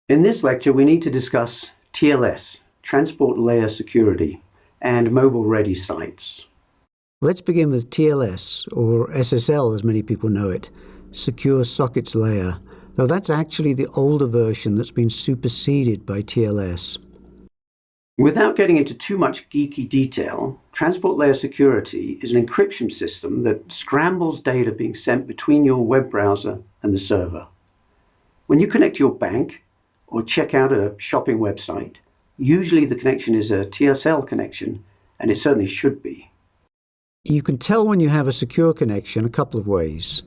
In this lecture, we need to discuss TLS, Transport Layer Security, and mobile-ready sites. Let's begin with TLS, or SSL as many people know it, Secure Sockets Layer, though that's actually the older version that's been superseded by TLS. Without getting into too much geeky detail, Transport Layer Security is an encryption system that scrambles data being sent between your web browser and the server. When you connect to your bank or check out a shopping website, usually the connection is a TSL connection, and it certainly should be. You can tell when you have a secure connection a couple of ways.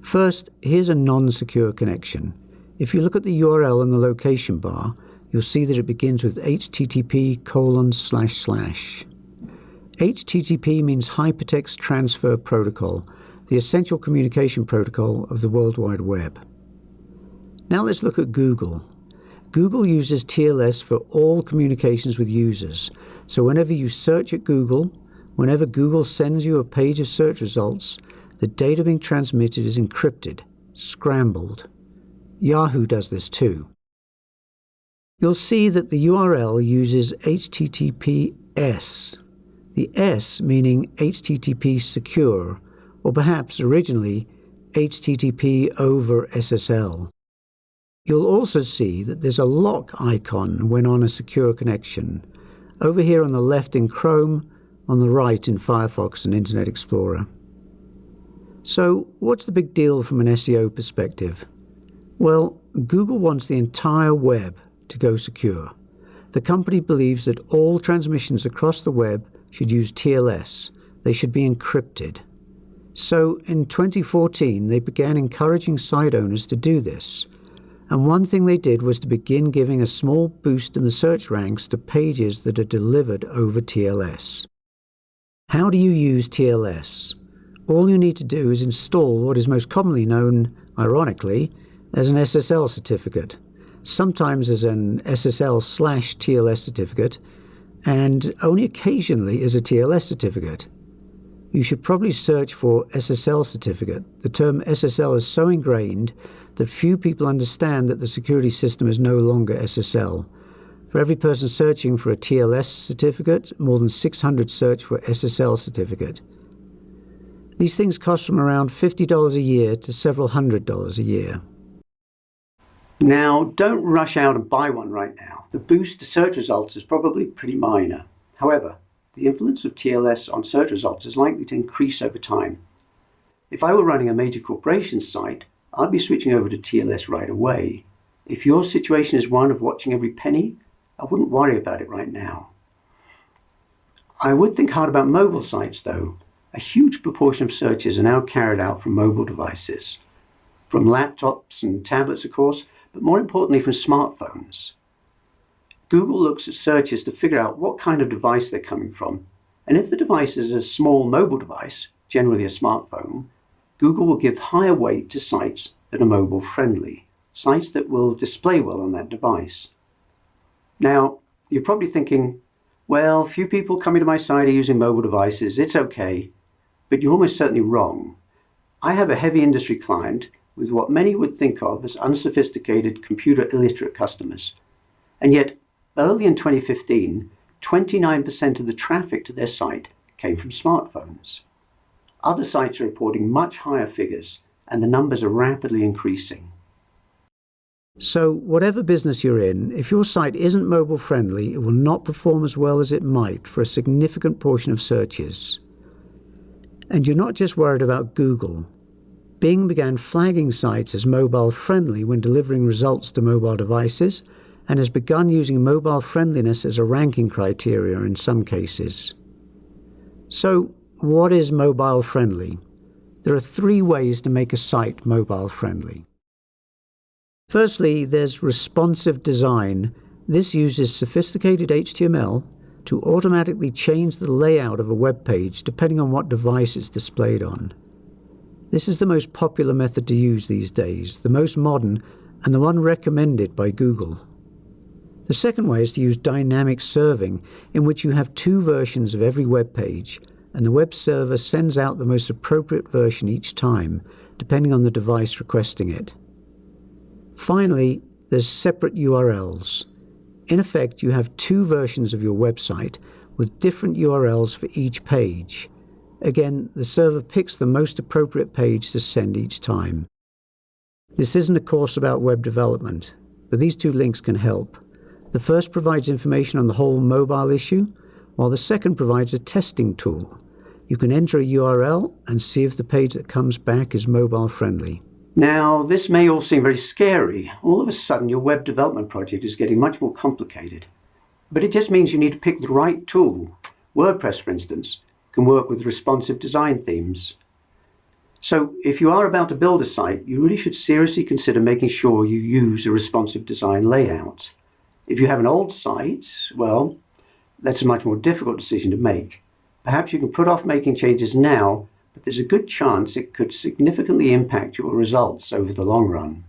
First, here's a non-secure connection. If you look at the URL in the location bar, you'll see that it begins with http://. HTTP means Hypertext Transfer Protocol, the essential communication protocol of the World Wide Web. Now let's look at Google. Google uses TLS for all communications with users. So whenever you search at Google, whenever Google sends you a page of search results, the data being transmitted is encrypted, scrambled. Yahoo does this too. You'll see that the URL uses HTTPS, the S meaning HTTP secure, or perhaps originally HTTP over SSL. You'll also see that there's a lock icon when on a secure connection, over here on the left in Chrome, on the right in Firefox and Internet Explorer. So what's the big deal from an SEO perspective? Well, Google wants the entire web to go secure. The company believes that all transmissions across the web should use TLS. They should be encrypted. So in 2014, they began encouraging site owners to do this. And one thing they did was to begin giving a small boost in the search ranks to pages that are delivered over TLS. How do you use TLS? All you need to do is install what is most commonly known, ironically, as an SSL certificate, sometimes as an SSL/TLS certificate, and only occasionally as a TLS certificate. You should probably search for SSL certificate. The term SSL is so ingrained that few people understand that the security system is no longer SSL. For every person searching for a TLS certificate, more than 600 search for SSL certificate. These things cost from around $50 a year to several $100s a year. Now, don't rush out and buy one right now. The boost to search results is probably pretty minor. However, the influence of TLS on search results is likely to increase over time. If I were running a major corporation site, I'd be switching over to TLS right away. If your situation is one of watching every penny, I wouldn't worry about it right now. I would think hard about mobile sites though. A huge proportion of searches are now carried out from mobile devices. From laptops and tablets, of course, but more importantly from smartphones. Google looks at searches to figure out what kind of device they're coming from, and if the device is a small mobile device, generally a smartphone, Google will give higher weight to sites that are mobile friendly, sites that will display well on that device. Now, you're probably thinking, well, few people coming to my site are using mobile devices, it's okay, but you're almost certainly wrong. I have a heavy industry client with what many would think of as unsophisticated computer illiterate customers, and yet early in 2015, 29% of the traffic to their site came from smartphones. Other sites are reporting much higher figures, and the numbers are rapidly increasing. So whatever business you're in, if your site isn't mobile friendly, it will not perform as well as it might for a significant portion of searches. And you're not just worried about Google. Bing began flagging sites as mobile friendly when delivering results to mobile devices, and has begun using mobile friendliness as a ranking criteria in some cases. So, what is mobile friendly? There are 3 ways to make a site mobile friendly. Firstly, there's responsive design. This uses sophisticated HTML to automatically change the layout of a web page depending on what device it's displayed on. This is the most popular method to use these days, the most modern, and the one recommended by Google. The second way is to use dynamic serving, in which you have 2 versions of every web page, and the web server sends out the most appropriate version each time, depending on the device requesting it. Finally, there's separate URLs. In effect, you have two versions of your website with different URLs for each page. Again, the server picks the most appropriate page to send each time. This isn't a course about web development, but these two links can help. The first provides information on the whole mobile issue, while the second provides a testing tool. You can enter a URL and see if the page that comes back is mobile friendly. Now, this may all seem very scary. All of a sudden, your web development project is getting much more complicated. But it just means you need to pick the right tool. WordPress, for instance, can work with responsive design themes. So if you are about to build a site, you really should seriously consider making sure you use a responsive design layout. If you have an old site, well, that's a much more difficult decision to make. Perhaps you can put off making changes now, but there's a good chance it could significantly impact your results over the long run.